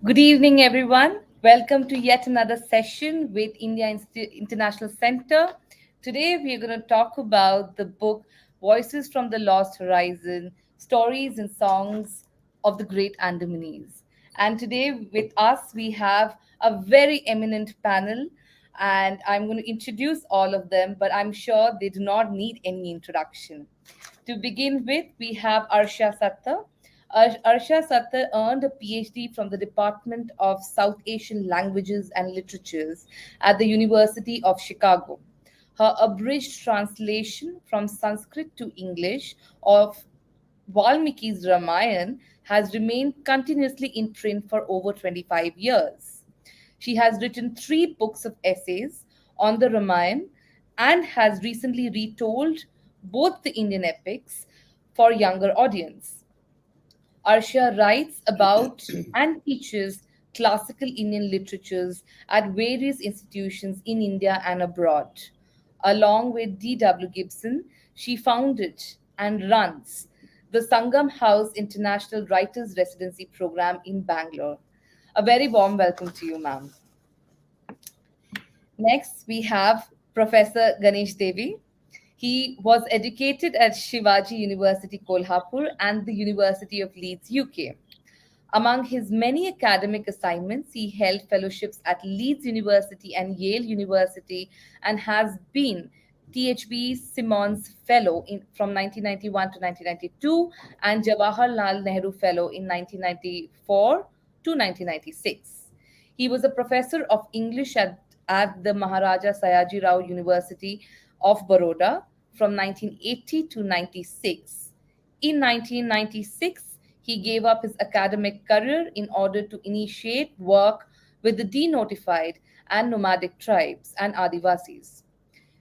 Good evening, everyone. Welcome to yet another session with International Center. Today, we are going to talk about the book Voices from the Lost Horizon Stories and Songs of the Great Andamanese. And today, with us, we have a very eminent panel, and I'm going to introduce all of them, but I'm sure they do not need any introduction. To begin with, we have Arsha Satta. Arsha Satta earned a PhD from the Department of South Asian Languages and Literatures at the University of Chicago. Her abridged translation from Sanskrit to English of Valmiki's Ramayana has remained continuously in print for over 25 years. She has written three books of essays on the Ramayana and has recently retold both the Indian epics for younger audience. Arsha writes about and teaches classical Indian literatures at various institutions in India and abroad. Along with D.W. Gibson, she founded and runs the Sangam House International Writers Residency Program in Bangalore. A very warm welcome to you, ma'am. Next, we have Professor Ganesh Devi. He was educated at Shivaji University, Kolhapur, and the University of Leeds, UK. Among his many academic assignments, he held fellowships at Leeds University and Yale University and has been THB Simons Fellow from 1991 to 1992 and Jawaharlal Nehru Fellow in 1994 to 1996. He was a professor of English at the Maharaja Sayaji Rao University of Baroda from 1980 to 96. In 1996, he gave up his academic career in order to initiate work with the denotified and nomadic tribes and Adivasis.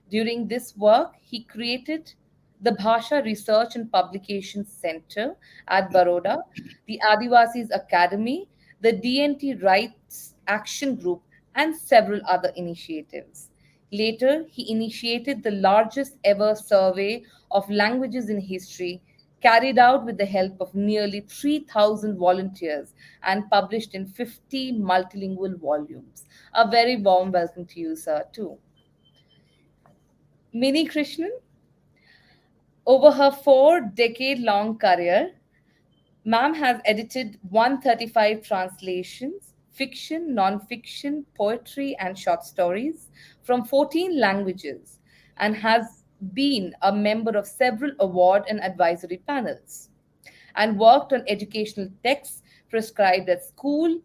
During this work, he created the Bhasha Research and Publication Center at Baroda, the Adivasis Academy, the DNT Rights Action Group, and several other initiatives. Later, he initiated the largest ever survey of languages in history, carried out with the help of nearly 3,000 volunteers and published in 50 multilingual volumes. A very warm welcome to you, sir, too. Mini Krishnan, over her 4 decade long career, Ma'am has edited 135 translations, fiction, non-fiction, poetry, and short stories from 14 languages and has been a member of several award and advisory panels and worked on educational texts prescribed at school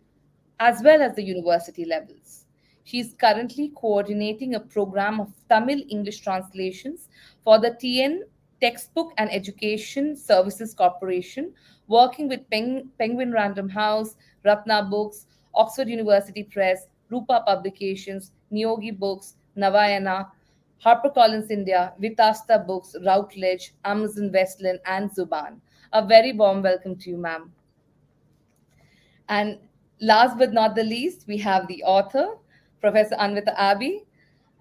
as well as the university levels. She is currently coordinating a program of Tamil English translations for the TN Textbook and Education Services Corporation, working with Penguin Random House, Ratna Books, Oxford University Press, Rupa Publications, Niyogi Books, Navayana, HarperCollins India, Vitasta Books, Routledge, Amazon Westland, and Zuban. A very warm welcome to you, ma'am. And last but not the least, we have the author, Professor Anvita Abi.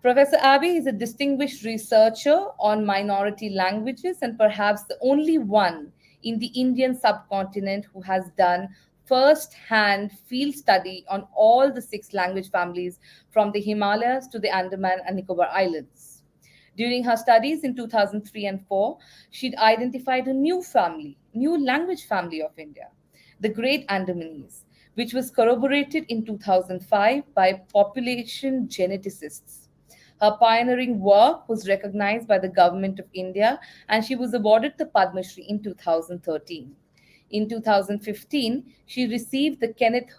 Professor Abi is a distinguished researcher on minority languages and perhaps the only one in the Indian subcontinent who has done first hand field study on all the six language families from the Himalayas to the Andaman and Nicobar Islands. During her studies in 2003 and 4, she'd identified a new language family of India, the Great Andamanese, which was corroborated in 2005 by population geneticists. Her pioneering work was recognized by the Government of India and she was awarded the Padma Shri in 2013. In 2015, she received the Kenneth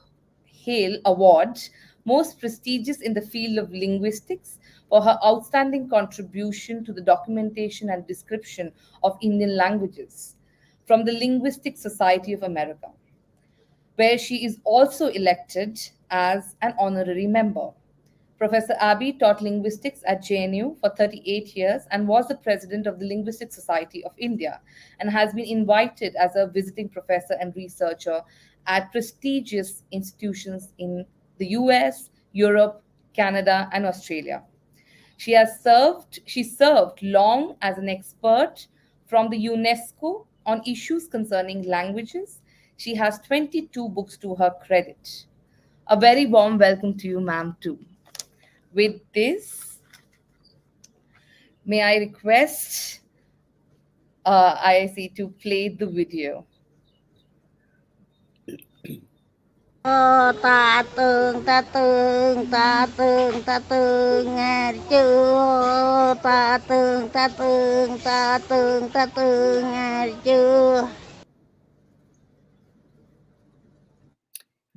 Hale Award, most prestigious in the field of linguistics, for her outstanding contribution to the documentation and description of Indian languages from the Linguistic Society of America, where she is also elected as an honorary member. Professor Abi taught linguistics at JNU for 38 years and was the president of the Linguistic Society of India and has been invited as a visiting professor and researcher at prestigious institutions in the US, Europe, Canada, and Australia. She served long as an expert from the UNESCO on issues concerning languages. She has 22 books to her credit. A very warm welcome to you, ma'am, too. With this, may I request IIC to play the video? Ta tường ta tường ta tường ta tường nghe chưa, ta tường ta tường ta tường ta tường nghe chưa.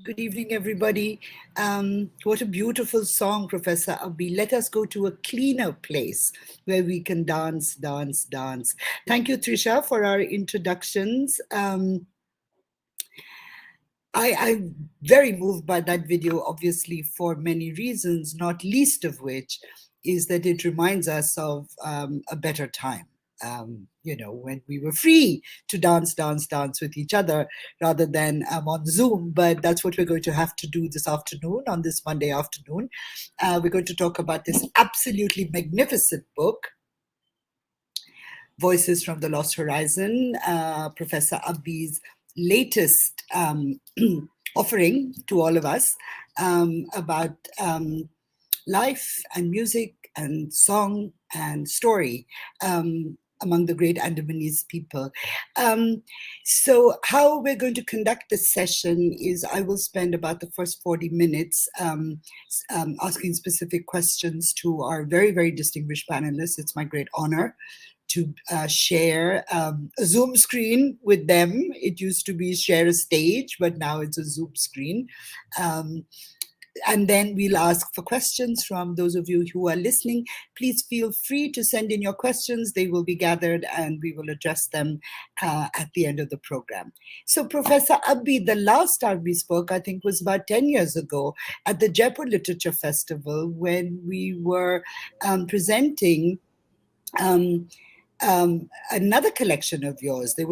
Good evening, everybody. What a beautiful song, Professor Abi. Let us go to a cleaner place where we can dance, dance, dance. Thank you, Trisha, for our introductions. I'm very moved by that video, obviously, for many reasons, not least of which is that it reminds us of a better time. When we were free to dance, dance, dance with each other rather than on Zoom. But that's what we're going to have to do this afternoon, on this Monday afternoon. We're going to talk about this absolutely magnificent book, Voices from the Lost Horizon, Professor Abbi's latest offering to all of us about life and music and song and story among the Great Andamanese people. So how we're going to conduct this session is I will spend about the first 40 minutes asking specific questions to our very, very distinguished panelists. It's my great honor to share a Zoom screen with them. It used to be share a stage, but now it's a Zoom screen. And then we'll ask for questions from those of you who are listening. Please feel free to send in your questions. They will be gathered and we will address them at the end of the program. So Professor Abbi, the last time we spoke, I think was about 10 years ago at the Jaipur Literature Festival when we were presenting another collection of yours. They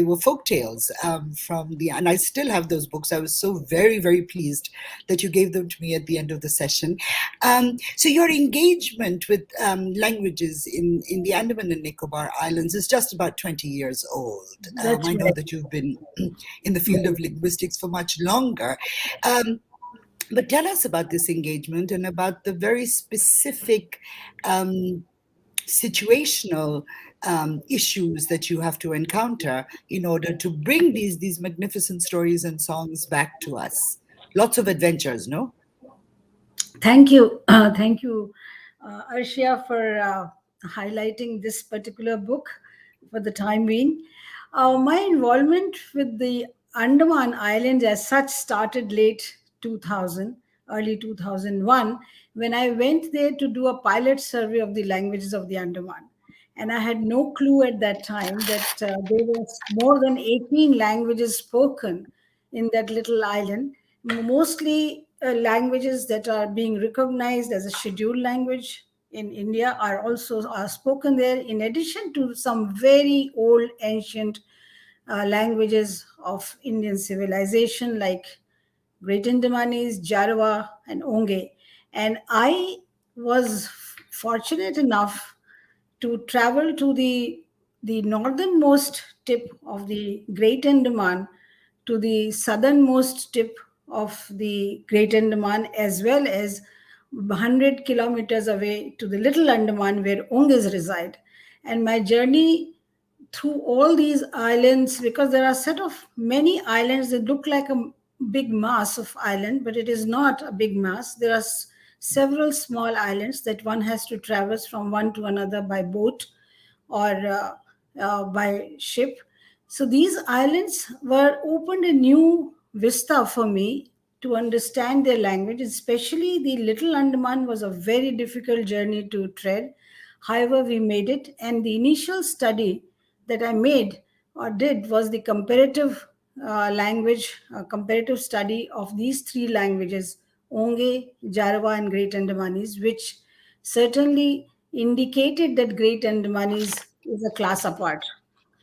were folk tales from the, and I still have those books. I was so very, very pleased that you gave them to me at the end of the session. So your engagement with languages in the Andaman and Nicobar Islands is just about 20 years old. I know that you've been in the field of linguistics for much longer. But tell us about this engagement and about the very specific situational issues that you have to encounter in order to bring these magnificent stories and songs back to us. Lots of adventures, no? Thank you. Thank you, Arshia, for highlighting this particular book for the time being. My involvement with the Andaman Islands as such started late 2000, early 2001, when I went there to do a pilot survey of the languages of the Andaman. And I had no clue at that time that there was more than 18 languages spoken in that little island, mostly languages that are being recognized as a scheduled language in India are spoken there, in addition to some very old ancient languages of Indian civilization like Great Andamanese, Jarawa, and Onge. And I was fortunate enough to travel to the northernmost tip of the Great Andaman to the southernmost tip of the Great Andaman, as well as 100 kilometers away to the Little Andaman where Onges reside. And my journey through all these islands, because there are a set of many islands that look like a big mass of island, but it is not a big mass. There are several small islands that one has to traverse from one to another by boat or by ship. So these islands were opened a new vista for me to understand their language, especially the Little Andaman was a very difficult journey to tread. However, we made it, and the initial study that I made or did was the comparative comparative study of these three languages, Onge, Jarawa, and Great Andamanese, which certainly indicated that Great Andamanese is a class apart.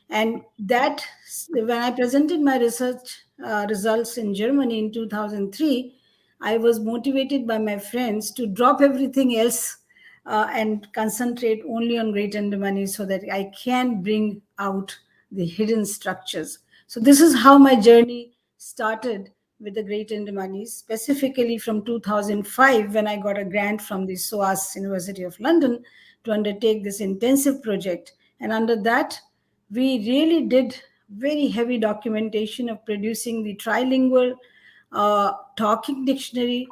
And that, when I presented my research results in Germany in 2003, I was motivated by my friends to drop everything else and concentrate only on Great Andamanese so that I can bring out the hidden structures. So this is how my journey started with the Great Andamanese, specifically from 2005 when I got a grant from the SOAS University of London to undertake this intensive project. And under that, we really did very heavy documentation of producing the trilingual talking dictionary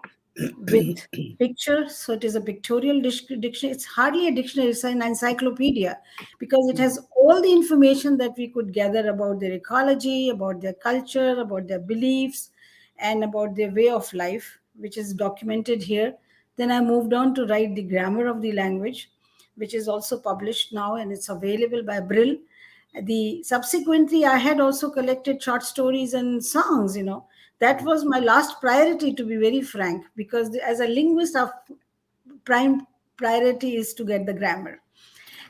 with picture. So it is a pictorial dictionary. It's hardly a dictionary, it's an encyclopedia, because it has all the information that we could gather about their ecology, about their culture, about their beliefs, and about their way of life, which is documented here. Then I moved on to write the grammar of the language, which is also published now and it's available by Brill. The subsequently I had also collected short stories and songs. That was my last priority, to be very frank, because as a linguist, our prime priority is to get the grammar.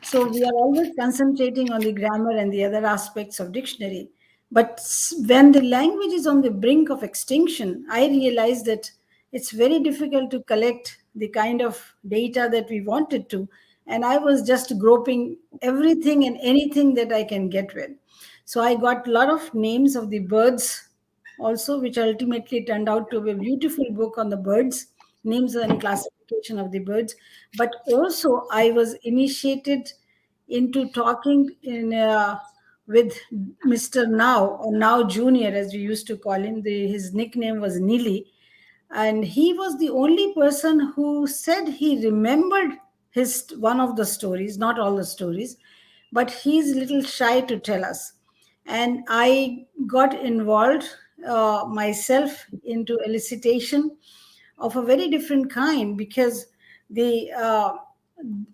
So we are always concentrating on the grammar and the other aspects of dictionary. But when the language is on the brink of extinction, I realized that it's very difficult to collect the kind of data that we wanted to. And I was just groping everything and anything that I can get with. So I got a lot of names of the birds also, which ultimately turned out to be a beautiful book on the birds, names and classification of the birds. But also, I was initiated into talking with Mr. Now, or Now Junior, as we used to call him. His nickname was Nili, and he was the only person who said he remembered his one of the stories, not all the stories, but he's a little shy to tell us. And I got involved myself into elicitation of a very different kind, because the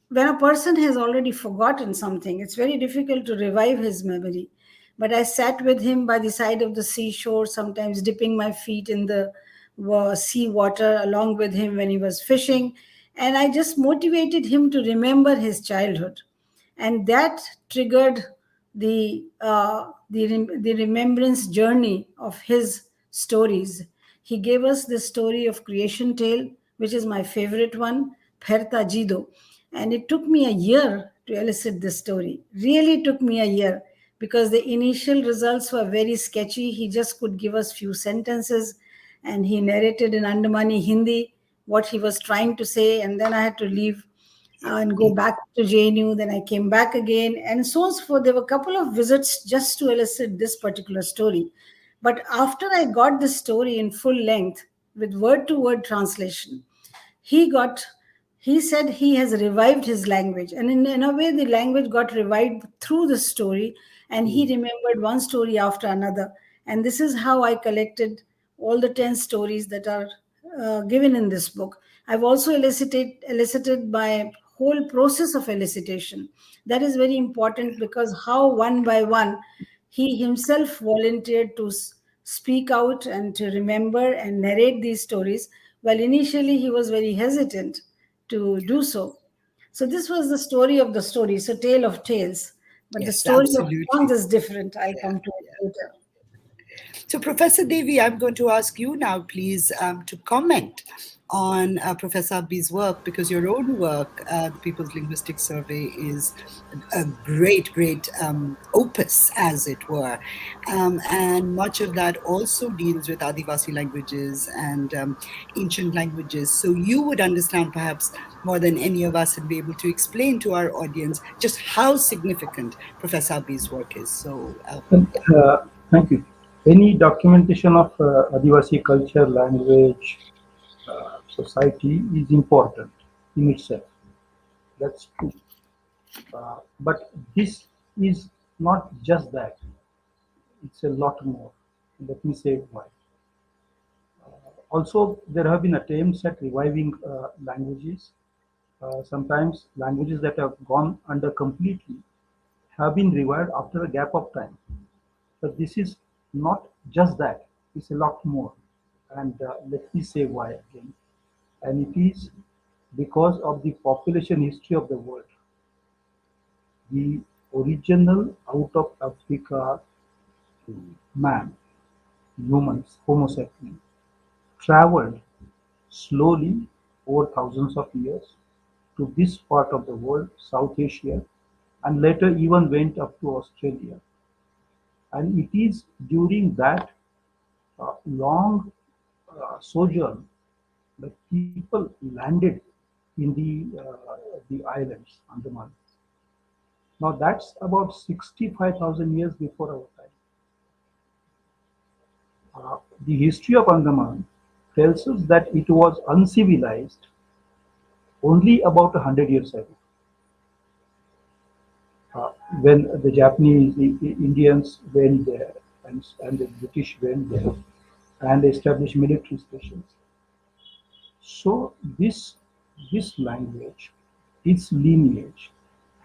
when a person has already forgotten something, it's very difficult to revive his memory. But I sat with him by the side of the seashore, sometimes dipping my feet in the sea water along with him when he was fishing, and I just motivated him to remember his childhood, and that triggered the remembrance journey of his stories. He gave us the story of creation tale, which is my favorite one, Pherta Jido, and it took me a year to elicit this story. Really took me a year, because the initial results were very sketchy. He just could give us few sentences, and he narrated in Andamani Hindi what he was trying to say, and then I had to leave and go back to JNU. Then I came back again, and so on and so forth. There were a couple of visits just to elicit this particular story. But after I got this story in full length with word to word translation, he got he said he has revived his language, and in a way the language got revived through the story, and he remembered one story after another. And this is how I collected all the 10 stories that are given in this book. I've also elicited my whole process of elicitation. That is very important, because how one by one he himself volunteered to speak out and to remember and narrate these stories, while initially he was very hesitant to do so. So this was the story of the story, so tale of tales. But the Yes, story of songs absolutely. is different. I'll Yeah, come to it yeah. later. So, Professor Devi, I'm going to ask you now, please, to comment on Professor Abbi's work, because your own work, the People's Linguistic Survey, is a great, great opus, as it were. And much of that also deals with Adivasi languages and ancient languages. So you would understand perhaps more than any of us and be able to explain to our audience just how significant Professor Abbi's work is. So, And, thank you. Any documentation of Adivasi culture, language, society is important in itself. That's true. But this is not just that. It's a lot more. Let me say why. Also, there have been attempts at reviving languages. Sometimes languages that have gone under completely have been revived after a gap of time. But this is not just that, it's a lot more. And let me say why again. And it is because of the population history of the world. The original out of Africa man, humans, Homo sapiens, traveled slowly over thousands of years to this part of the world, South Asia, and later even went up to Australia. And it is during that long sojourn, the people landed in the islands, Andaman. Now that's about 65,000 years before our time. The history of Andaman tells us that it was uncivilized only about 100 years ago, when the Japanese Indians went there and the British went there and established military stations. So this language, its lineage,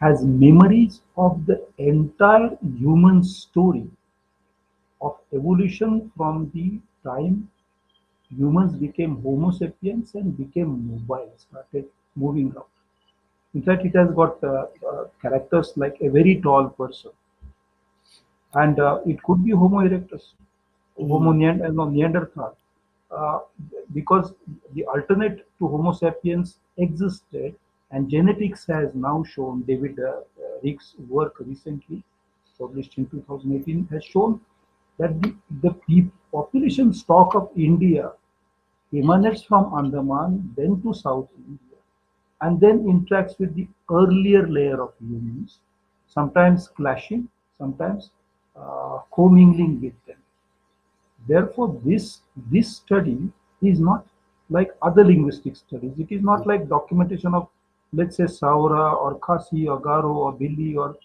has memories of the entire human story of evolution from the time humans became Homo sapiens and became mobile, started moving out. In fact, it has got characters like a very tall person, and it could be Homo erectus, Neanderthal, uh, because the alternate to Homo sapiens existed, and genetics has now shown. David Rick's work recently published in 2018 has shown that the population stock of India emanates from Andaman, then to South India, and then interacts with the earlier layer of humans, sometimes clashing, sometimes commingling with them. Therefore, this study is not like other linguistic studies. It is not like documentation of, let's say, Saura or Khasi or Garo or Billy, or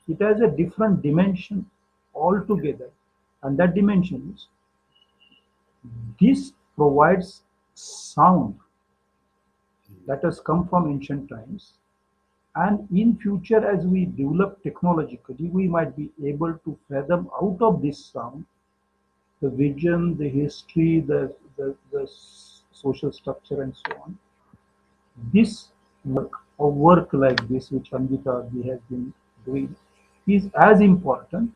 it has a different dimension altogether, and that dimension is this provides sound that has come from ancient times, and in future as we develop technologically, we might be able to fathom out of this sound the vision, the history, the social structure, and so on. This work, or work like this, which Anvita Abi has been doing, is as important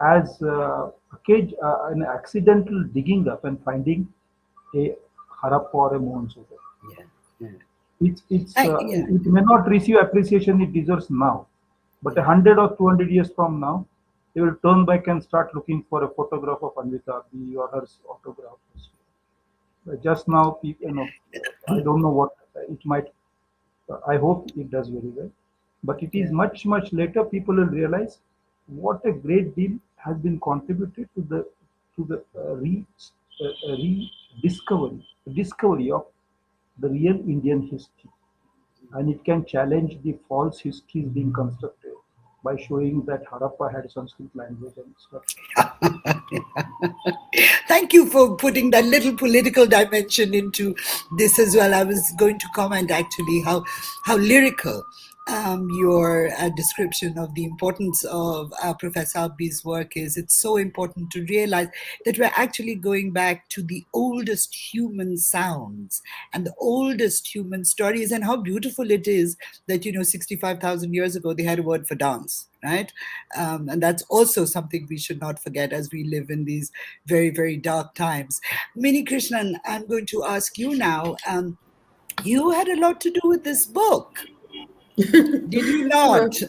as an accidental digging up and finding a Harappa or a Mohenjo-daro. Yeah, yeah. It may not receive appreciation it deserves now, but 100 or 200 years from now, they will turn back and start looking for a photograph of Anvita Abi or her autograph. Just now, I don't know what it might. I hope it does very well, but it is much later people will realize what a great deal has been contributed to the discovery of the real Indian history, and it can challenge the false histories being constructed by showing that Harappa had Sanskrit language and stuff. Thank you for putting that little political dimension into this as well. I was going to comment actually how lyrical your description of the importance of Professor Abbi's work is. It's so important to realize that we're actually going back to the oldest human sounds and the oldest human stories, and how beautiful it is that 65,000 years ago they had a word for dance, right? And that's also something we should not forget as we live in these very, very dark times. Mini Krishnan, I'm going to ask you now. You had a lot to do with this book. Did you not?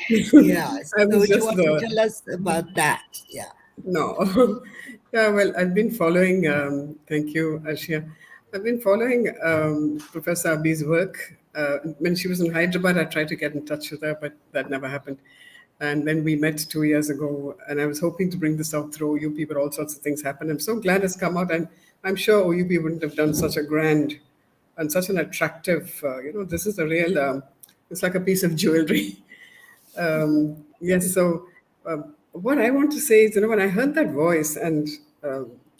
Yeah. So do you want to tell us about that? Yeah. No. Yeah, well, I've been following, thank you, Ashia. I've been following Professor Abbi's work. When she was in Hyderabad, I tried to get in touch with her, but that never happened. And then we met 2 years ago, and I was hoping to bring this out through OUP, but all sorts of things happened. I'm so glad it's come out, and I'm sure OUP wouldn't have done such a grand and such an attractive, this is a real, it's like a piece of jewelry. Yes, so what I want to say is, when I heard that voice and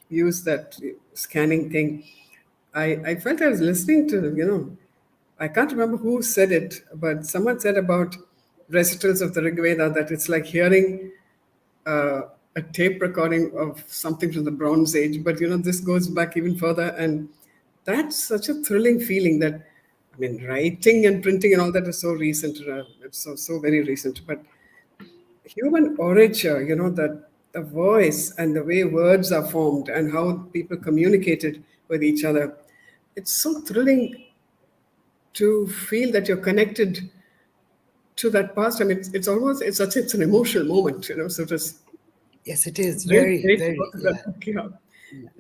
used that scanning thing, I felt I was listening to, I can't remember who said it, but someone said about recitals of the Rig Veda that it's like hearing a tape recording of something from the Bronze Age. But, this goes back even further. And that's such a thrilling feeling that, writing and printing and all that is so recent. It's so very recent. But human orature, that the voice and the way words are formed and how people communicated with each other, it's so thrilling to feel that you're connected to that past. It's an emotional moment, so just Yes, it is very very, great very. work Yeah. that book, yeah.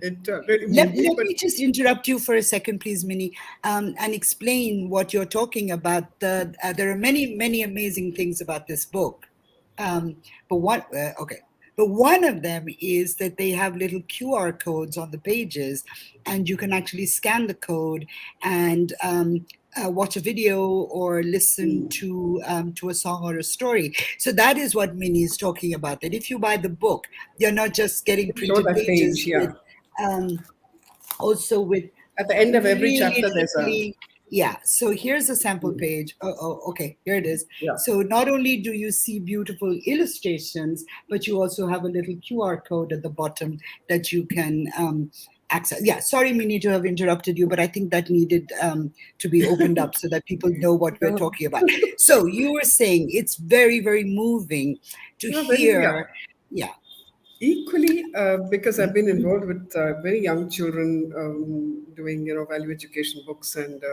It really Let, moved me. let But me just interrupt you for a second, please, Minnie, and explain what you're talking about. There are many, many amazing things about this book. But okay. But one of them is that they have little QR codes on the pages, and you can actually scan the code and watch a video or listen to a song or a story. So that is what Minnie is talking about. That if you buy the book, you're not just getting show printed that page, pages yeah. with also with At the end of every really chapter, there's a lovely, yeah. So here's a sample page. Okay, here it is. yeah. So not only do you see beautiful illustrations, but you also have a little QR code at the bottom that you can access. Yeah, sorry, Minnie, to have interrupted you, but I think that needed to be opened up so that people know what we're talking about. So you were saying it's very, very moving to Very, yeah. hear. Yeah. Equally, because I've been involved with very young children, doing value education books and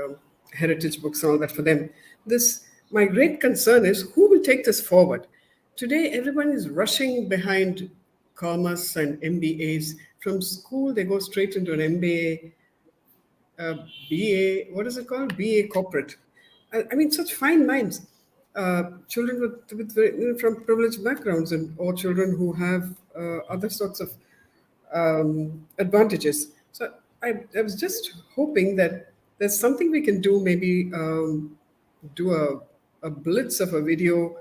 heritage books and all that for them. This My great concern is who will take this forward. Today, everyone is rushing behind commerce and MBAs. From school, they go straight into an MBA, BA, what is it called? BA corporate. I mean, such fine minds. Children with from privileged backgrounds, and or children who have other sorts of advantages. So I was just hoping that there's something we can do, maybe do a blitz of a video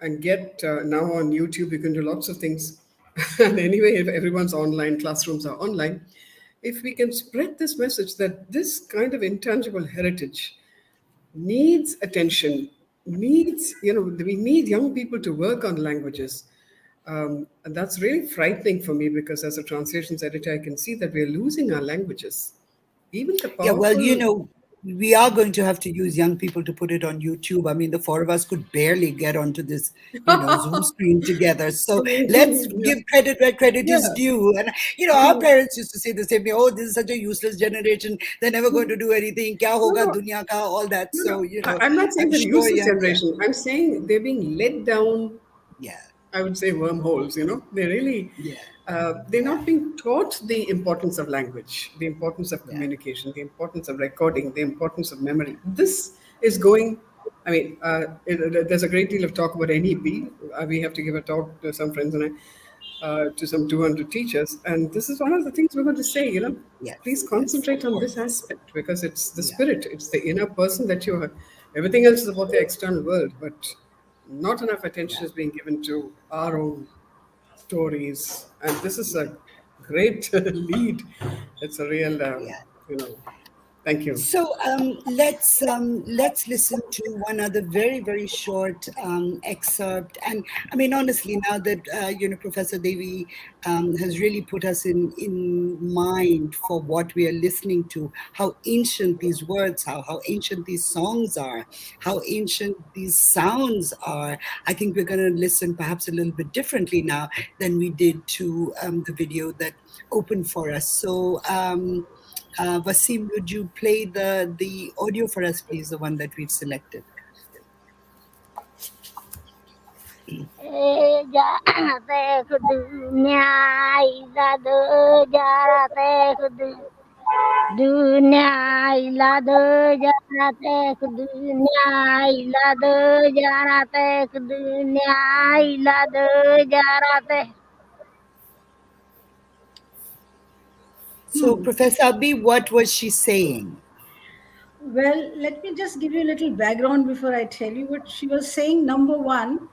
and get now on YouTube, you can do lots of things. And anyway, if everyone's online, classrooms are online. If we can spread this message that this kind of intangible heritage needs attention, we need young people to work on languages. And that's really frightening for me because as a translations editor, I can see that we're losing our languages. Even the Yeah, well, powerful. we are going to have to use young people to put it on YouTube. I mean, the four of us could barely get onto this, Zoom screen together. So let's Yeah. give credit where credit is Yeah. due. And, our parents used to say the same thing, oh, this is such a useless generation. They're never going to do anything. Kya No, hoga no, dunya ka, all that. no, no. So, I'm not saying I'm they're sure, useless yeah, yeah, generation. I'm saying they're being led down, yeah, I would say, wormholes. They really, yeah, they're yeah, not being taught the importance of language, the importance of yeah, communication, the importance of recording, the importance of memory. This is going. I mean, there's a great deal of talk about NEP. We have to give a talk to some friends and I, to some 200 teachers, and this is one of the things we're going to say. Please yes, yes, concentrate of on this course. aspect because it's the Yeah, spirit, it's the inner person that you are. Everything else is about the external world, but not enough attention yeah. is being given to our own stories. And this is a great lead. It's a real, Yeah. thank you. So let's listen to one other very, very short excerpt. And I mean, honestly, now that Professor Devi has really put us in mind for what we are listening to, how ancient these words are, how ancient these songs are, how ancient these sounds are. I think we're going to listen perhaps a little bit differently now than we did to the video that opened for us. So. Wasim, would you play the audio for us, please, the one that we've selected? जाते खुद न्याय दो जाते खुद न्याय दो जाते खुद न्याय दो जाते खुद न्याय दो जाते. So, Professor Abi, what was she saying? Well, let me just give you a little background before I tell you what she was saying. Number one,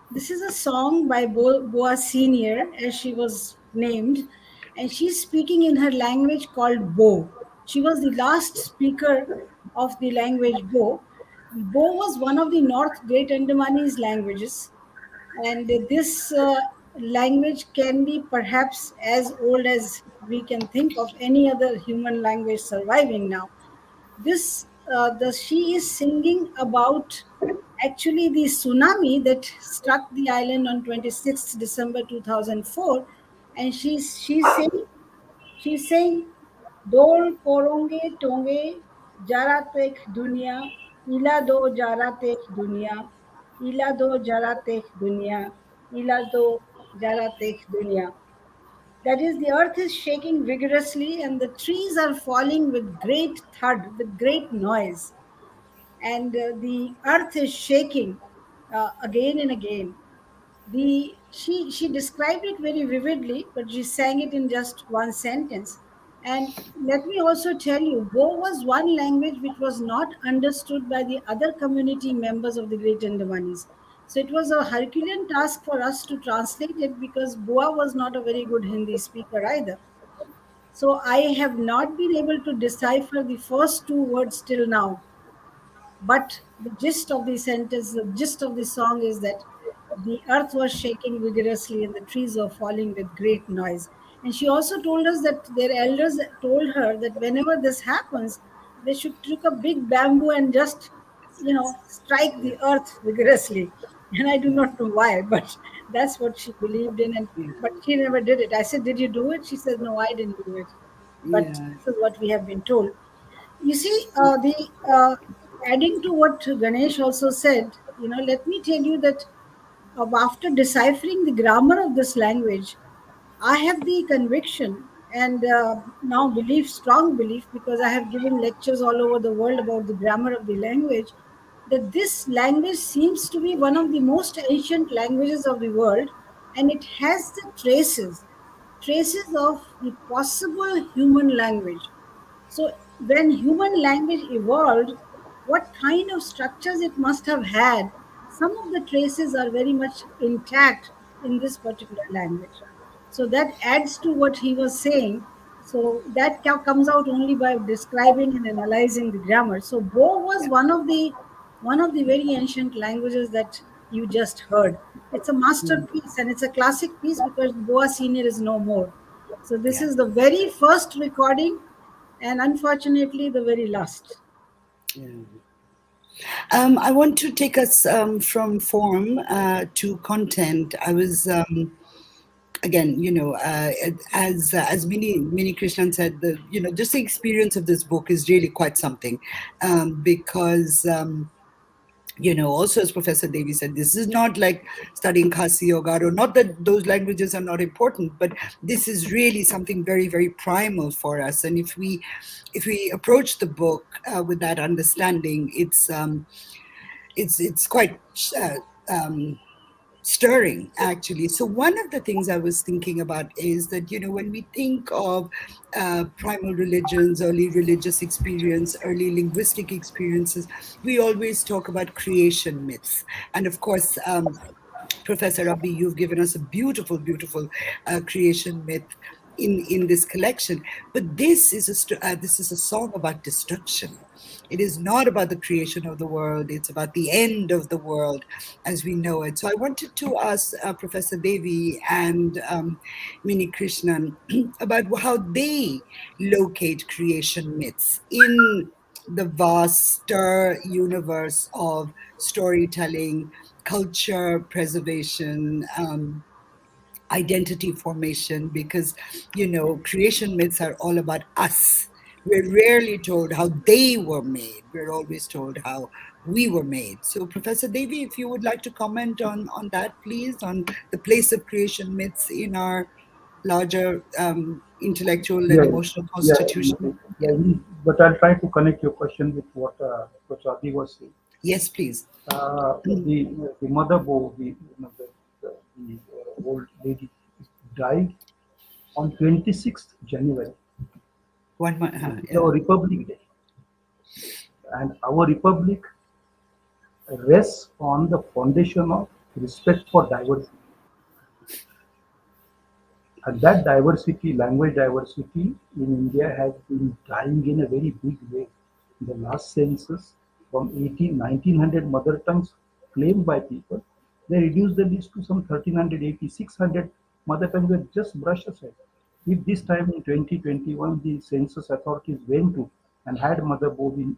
this is a song by Boa Senior, as she was named, and she's speaking in her language called Bo. She was the last speaker of the language Bo. Bo was one of the North Great Andamanese languages, and this language can be perhaps as old as we can think of any other human language surviving now. This the She is singing about actually the tsunami that struck the island on 26th December 2004, and she's saying dol koronge tonge jaratek dunia ila do jaratek dunia ila do jaratek dunia ila do jaratek dunia. That is, the earth is shaking vigorously and the trees are falling with great thud, with great noise. And the earth is shaking again and again. She described it very vividly, but she sang it in just one sentence. And let me also tell you, Bo was one language which was not understood by the other community members of the Great Andamanese. So it was a Herculean task for us to translate it because Boa was not a very good Hindi speaker either. So I have not been able to decipher the first two words till now, but the gist of the sentence, the gist of the song is that the earth was shaking vigorously and the trees were falling with great noise. And she also told us that their elders told her that whenever this happens, they should take a big bamboo and just, strike the earth vigorously. And I do not know why, but that's what she believed in. And but she never did it. I said, "Did you do it?" She said, "No, I didn't do it." But Yeah. this is what we have been told. You see, the adding to what Ganesh also said, let me tell you that after deciphering the grammar of this language, I have the conviction and now belief, strong belief, because I have given lectures all over the world about the grammar of the language, that this language seems to be one of the most ancient languages of the world, and it has the traces of the possible human language. So, when human language evolved, what kind of structures it must have had, some of the traces are very much intact in this particular language. So, that adds to what he was saying. So, that comes out only by describing and analyzing the grammar. So, Bo was one of the very ancient languages that you just heard. It's a masterpiece and it's a classic piece because Boa Senior is no more. So, this Yeah. is the very first recording and unfortunately the very last. Yeah. I want to take us from form to content. I was again, as Mini Krishnan said, just the experience of this book is really quite something, because. Also, as Professor Devi said, this is not like studying Khasi or Garo. Not that those languages are not important, but this is really something very, very primal for us. And if we approach the book with that understanding, it's quite stirring, actually. So one of the things I was thinking about is that when we think of primal religions, early religious experience, early linguistic experiences, we always talk about creation myths. And of course, Professor Abbi, you've given us a beautiful, beautiful creation myth in this collection. But this is a song about destruction. It is not about the creation of the world. It's about the end of the world as we know it. So I wanted to ask Professor Devi and Mini Krishnan about how they locate creation myths in the vaster universe of storytelling, culture preservation, identity formation, because creation myths are all about us. We're rarely told how they were made. We're always told how we were made. So, Professor Devi, if you would like to comment on that, please, on the place of creation myths in our larger intellectual and Yeah, emotional yeah, constitution. yeah. But I'll try to connect your question with what Coach Adi was saying. Yes, please. The mother bow, the old lady, died on 26th January. One month. It is our Republic Day, and our republic rests on the foundation of respect for diversity. And that diversity, language diversity in India has been dying in a very big way. In the last census, from 1900 mother tongues claimed by people, they reduced the list to some 1380, 600 mother tongues were just brushed aside. If this time in 2021 the census authorities went to and had Mother Bo been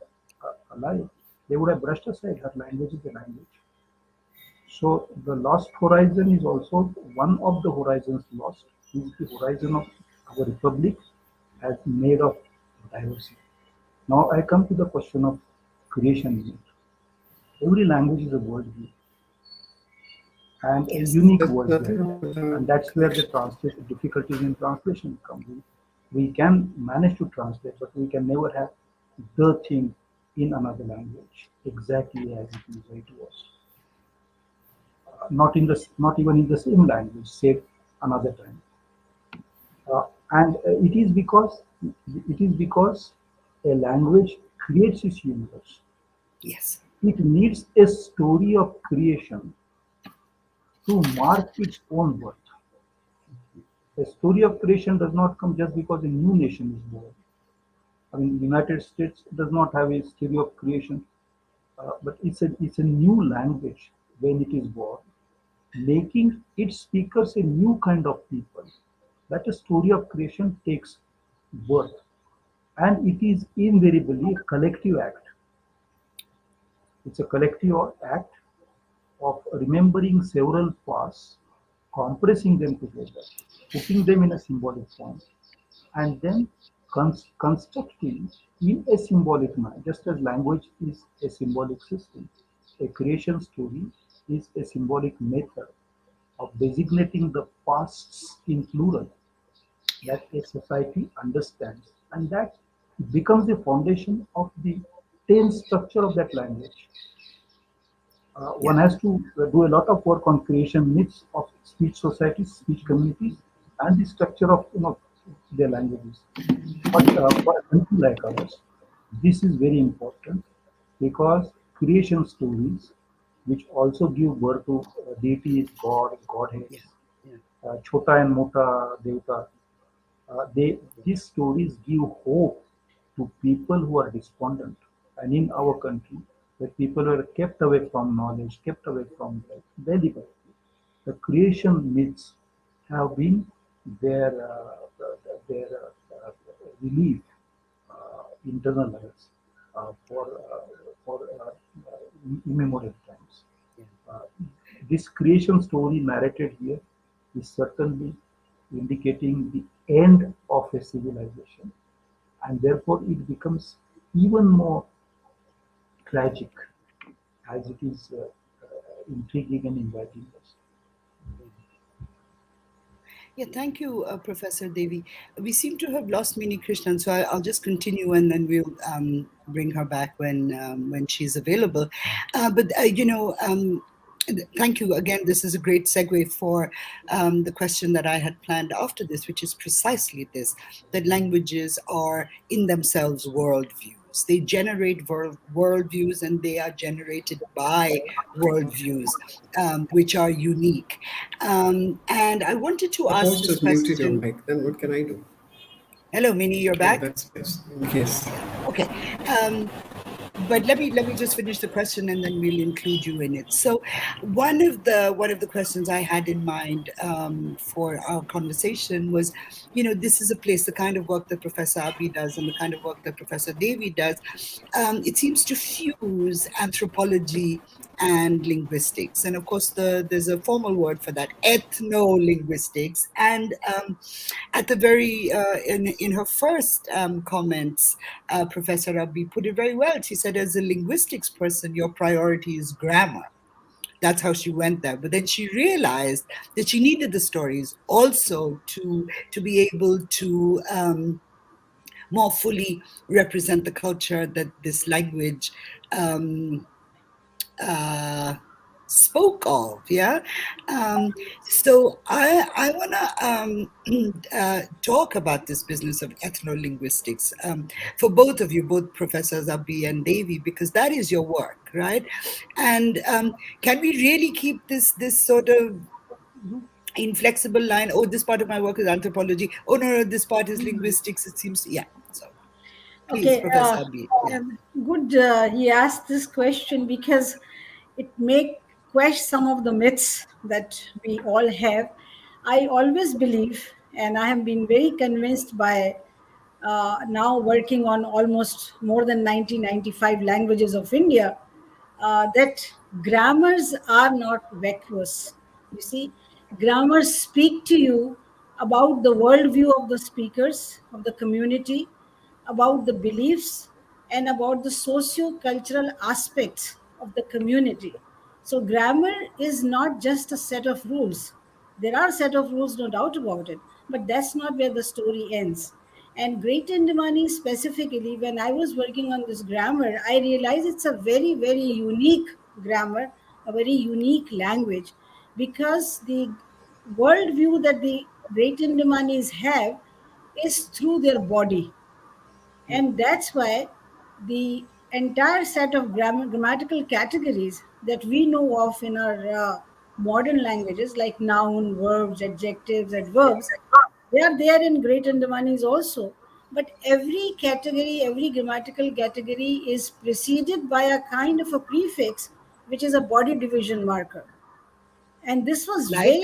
alive, they would have brushed aside her language is a language. So the lost horizon is also one of the horizons lost is the horizon of our republic as made of diversity. Now I come to the question of creation. Every language is a worldview. and a Yes. unique There's voice nothing behind wrong that. with And that's where the correction. translation difficulties in translation come. We can manage to translate, but we can never have the thing in another language exactly as it is or it was. Not even in the same language, said another time. And it is because a language creates its universe. Yes. It needs a story of creation to mark its own birth. The story of creation does not come just because a new nation is born. I mean, the United States does not have a story of creation, but it's a new language when it is born, making its speakers a new kind of people. That a story of creation takes birth, and it is invariably a collective act. It's a collective act of remembering several pasts, compressing them together, putting them in a symbolic form, and then constructing in a symbolic manner. Just as language is a symbolic system, a creation story is a symbolic method of designating the pasts in plural that a society understands, and that becomes the foundation of the tense structure of that language. Yeah. One has to do a lot of work on creation myths of speech societies, speech communities, and the structure of their languages. But for a country like ours, this is very important because creation stories, which also give birth to deities, Yeah. godheads, Yeah. Chota and Mota Devta, these stories give hope to people who are despondent. And in our country, where people were kept away from knowledge, kept away from life, deliberately, the creation myths have been their relief, internal lives for immemorial times. Yeah. Uh, this creation story narrated here is certainly indicating the end of a civilization, and therefore it becomes even more tragic as it is intriguing and inviting us. Yeah. Yeah, thank you, Professor Devi. We seem to have lost Mini Krishnan, so I'll just continue and then we'll bring her back when she's available. But thank you again. This is a great segue for the question that I had planned after this, which is precisely this: that languages are in themselves worldviews. They generate worldviews, and they are generated by worldviews, which are unique. And I wanted to The ask host this has muted your question. mic. Then what can I do? Hello, Minnie, you're Oh, back? that's yes. Yes. Yeah. Okay. Um, but let me just finish the question and then we'll include you in it. So one of the questions I had in mind for our conversation was, this is a place, the kind of work that Professor Abi does and the kind of work that Professor Devi does, it seems to fuse anthropology and linguistics. And of course, there's a formal word for that, ethno-linguistics. And at the very in her first comments, Professor Abbi put it very well. She said, as a linguistics person, your priority is grammar. That's how she went there. But then she realized that she needed the stories also to be able to more fully represent the culture that this language um, uh, spoke of. Yeah. So I want to talk about this business of ethno-linguistics for both of you, both Professors Abbi and Devi, because that is your work, right? And can we really keep this sort of inflexible line? Oh, this part of my work is anthropology. Oh no, this part is linguistics. It seems, yeah. So please, Okay, Professor Abbi. Yeah. good. He asked this question because it make question some of the myths that we all have. I always believe, and I have been very convinced by now working on almost more than 90-95 languages of India, that grammars are not vacuous. You see, grammars speak to you about the worldview of the speakers, of the community, about the beliefs, and about the socio cultural aspects of the community. So grammar is not just a set of rules. There are a set of rules, no doubt about it, but that's not where the story ends. And Great Andamanese specifically, when I was working on this grammar, I realized it's a very, very unique grammar, a very unique language, because the worldview that the Great Andamanese have is through their body. And that's why the entire set of grammatical categories that we know of in our modern languages, like noun, verbs, adjectives, adverbs, they are there in Great Andamanese also. But every category, every grammatical category is preceded by a kind of a prefix, which is a body division marker. And this was Like, very,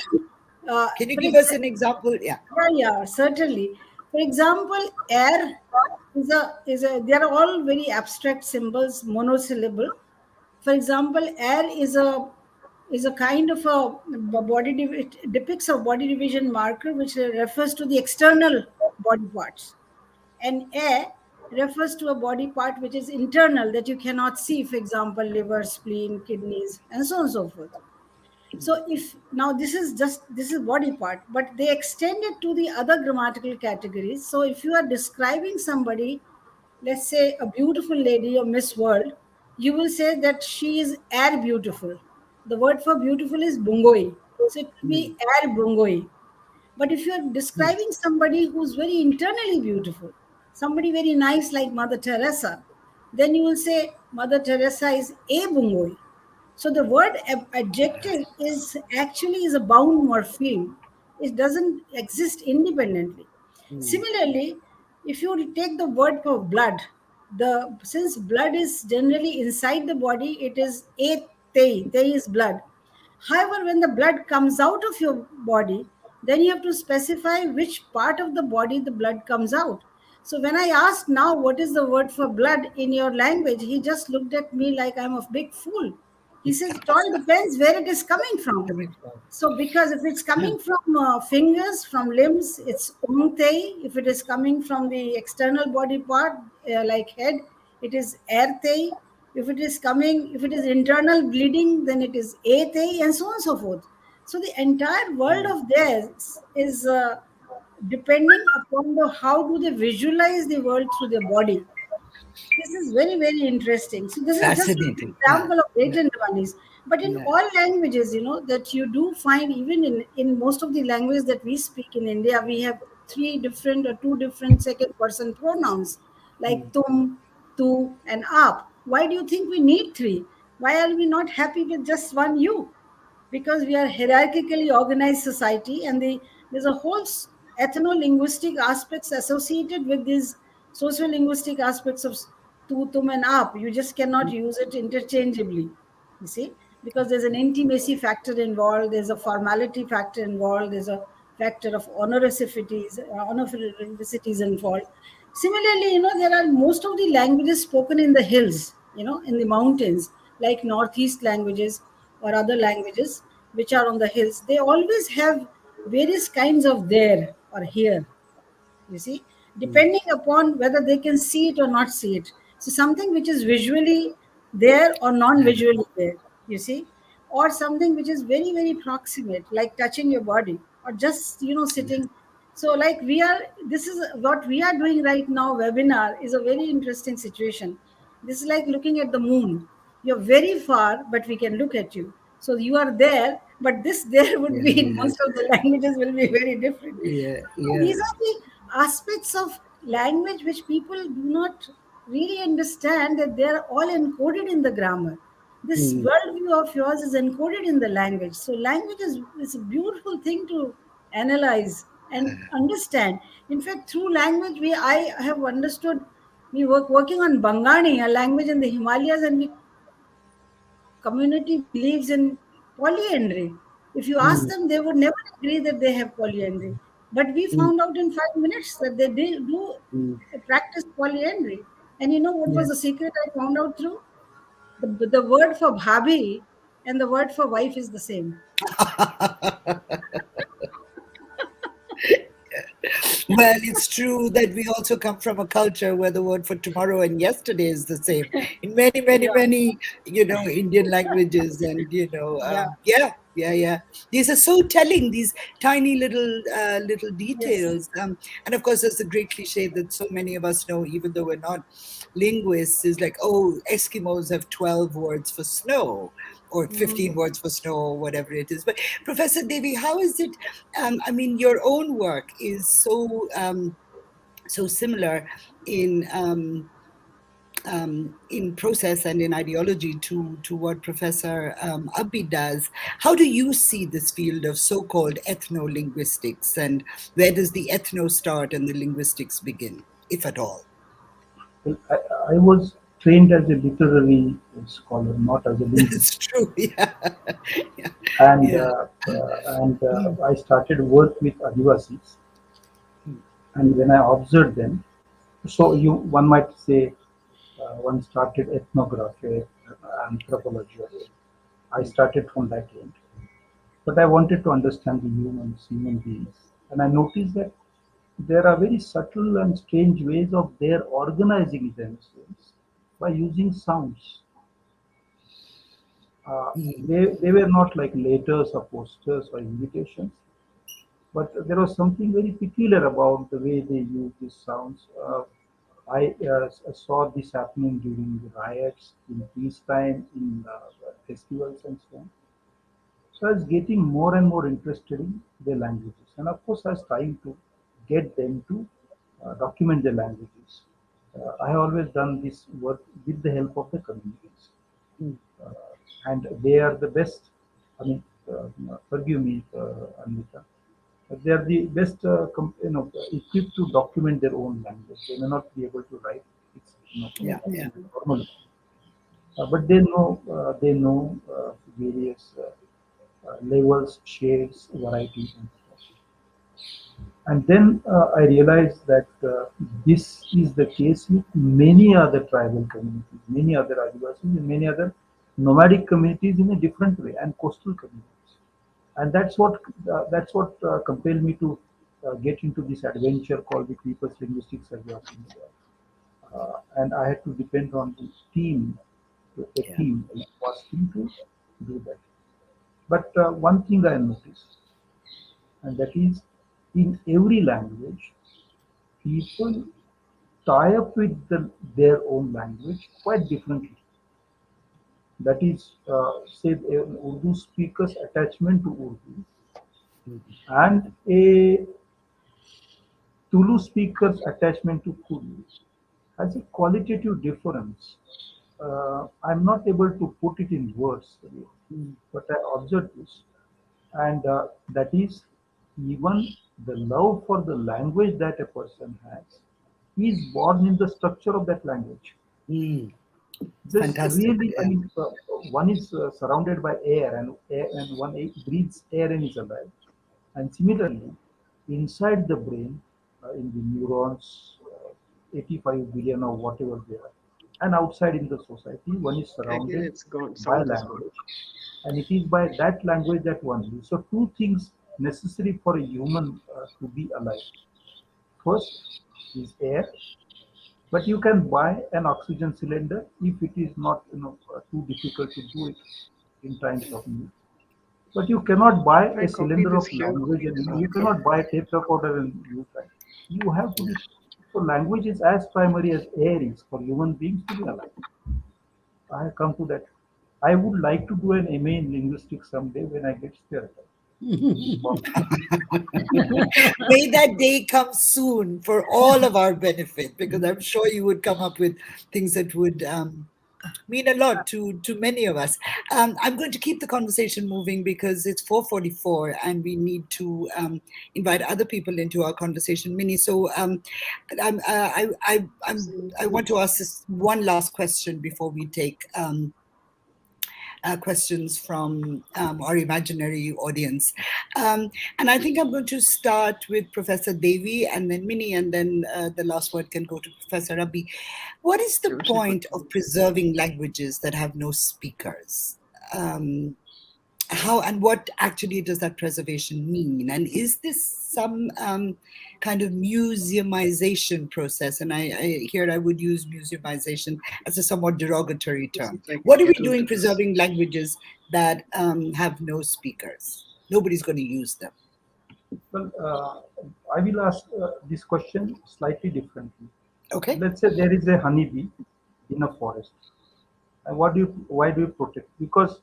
can you for give us an example, example? Yeah. yeah, certainly. For example, air is a they are all very abstract symbols, monosyllable. For example, air is a kind of it depicts a body division marker which refers to the external body parts, and air refers to a body part which is internal that you cannot see. For example, liver, spleen, kidneys, and so on and so forth. So if now this is body part, but they extend it to the other grammatical categories. So if you are describing somebody, let's say a beautiful lady or Miss World, you will say that she is air beautiful. The word for beautiful is bungoi. So it will be air bungoi. But if you're describing somebody who's very internally beautiful, somebody very nice like Mother Teresa, then you will say Mother Teresa is a bungoi. So the word adjective is actually is a bound morpheme. It doesn't exist independently. Similarly, if you take the word for blood, the since blood is generally inside the body, it is a te is blood. However, when the blood comes out of your body, then you have to specify which part of the body the blood comes out. So when I asked now what is the word for blood in your language, he just looked at me like I'm a big fool. He says it all depends where it is coming from. Coming from. So because if it's Yeah. coming from fingers, from limbs, it's ongtei. If it is coming from the external body part, like head, it is ertei. If it is internal bleeding, then it is etei, and so on and so forth. So the entire world of theirs is depending upon the how do they visualize the world through their body. This is very, very interesting. So this is just an Fascinating. Yeah. example of Yeah. latent Javanese. But in Yeah. all languages, that you do find, even in most of the languages that we speak in India, we have three different or two different second person pronouns like tum, tu, and aap. Why do you think we need three? Why are we not happy with just one you? Because we are hierarchically organized society, and there's a whole ethno-linguistic aspects associated with these socio-linguistic aspects of tu, tum, and aap. You just cannot use it interchangeably, you see, because there's an intimacy factor involved, there's a formality factor involved, there's a factor of honorificities involved. Similarly, there are most of the languages spoken in the hills, in the mountains, like northeast languages or other languages which are on the hills. They always have various kinds of there or here, you see, depending upon whether they can see it or not see it. So something which is visually there or non-visually there, you see, or something which is very, very proximate, like touching your body or just sitting. So like this is what we are doing right now. Webinar is a very interesting situation. This is like looking at the moon. You're very far, but we can look at you. So you are there, but this there would be in Yeah. most of the languages will be very different. Yeah. So Yeah. these are the aspects of language which people do not really understand, that they are all encoded in the grammar. This worldview of yours is encoded in the language. So language is a beautiful thing to analyze and understand. In fact, through language, I have understood. We working on Bangani, a language in the Himalayas, and we community believes in polyandry. If you ask them, they would never agree that they have polyandry. But we found out in 5 minutes that they do practice polyandry. And you know what was the secret I found out through? The word for bhabi and the word for wife is the same. Well, it's true that we also come from a culture where the word for tomorrow and yesterday is the same in many, many, Yeah, many, Indian languages. And, yeah, yeah. These are so telling, these tiny little yes. details. And of course, there's the great cliche that so many of us know, even though we're not linguists, is like, oh, Eskimos have 12 words for snow or 15 words for snow or whatever it is. But Professor Devi, how is it? I mean, your own work is so similar in in process and in ideology to what Professor Abbi does. How do you see this field of so-called ethno-linguistics, and where does the ethno start and the linguistics begin, if at all? Well, I was trained as a literary scholar, not as a It's linguist, true, yeah, yeah, and yeah. I started work with Adivasis, Mm, and when I observed them, so one might say one started ethnography, anthropology. I started from that end, but I wanted to understand the human beings, and I noticed that there are very subtle and strange ways of their organizing themselves by using sounds. mm, They were not like letters or posters or invitations, but there was something very peculiar about the way they use these sounds. I saw this happening during the riots in peacetime, in festivals, and so on. So I was getting more and more interested in their languages, and of course, I was trying to get them to document their languages. I have always done this work with the help of the communities, mm, uh, and they are the best. I mean, forgive me, Anvita. They are the best, equipped to document their own language. They may not be able to write. It's yeah, yeah. normal, but they know various levels, shades, varieties, and stuff. And then I realized that this is the case with many other tribal communities, many other Adivasis, and many other nomadic communities in a different way, and coastal communities. And that's what compelled me to get into this adventure called the People's Linguistic Survey of India. And I had to depend on the team, a Yeah. team, a vast team to do that. But one thing I noticed, and that is in every language, people tie up with their own language quite differently. That is, say, an Urdu speaker's attachment to Urdu Mm, and a Tulu speaker's attachment to Kulu has a qualitative difference. I'm not able to put it in words, really, mm, but I observed this, and that is even the love for the language that a person has is born in the structure of that language. mm. This Fantastic. really, I Yeah. mean, one is surrounded by and one breathes air and is alive. And similarly, inside the brain, in the neurons, 85 billion or whatever they are, and outside in the society, one is Again, surrounded it's gone. by Sound is gone. language, and it is by that language that one lives. So, two things necessary for a human to be alive. First is air, but you can buy an oxygen cylinder if it is not too difficult to do it in times of need. But you cannot buy If I a copy cylinder this of here, language, and you cannot buy a tape recorder and use that. You have to be. So language is as primary as air is for human beings to be alive. I have come to that. I would like to do an MA in linguistics someday when I get spare time. May that day come soon for all of our benefit, because I'm sure you would come up with things that would mean a lot to many of us. I'm going to keep the conversation moving because it's 4:44 and we need to invite other people into our conversation, Minnie. So I'm, I want to ask this one last question before we take questions from our imaginary audience. And I think I'm going to start with Professor Devi and then Minnie, and then the last word can go to Professor Abbi. What is the point of preserving languages that have no speakers? how and what actually does that preservation mean? And is this some kind of museumization process? And here I would use museumization as a somewhat derogatory term. Like What are we get doing into this. preserving languages that have no speakers? Nobody's going to use them. Well, I will ask this question slightly differently. Okay. Let's say there is a honeybee in a forest. And why do you protect? Because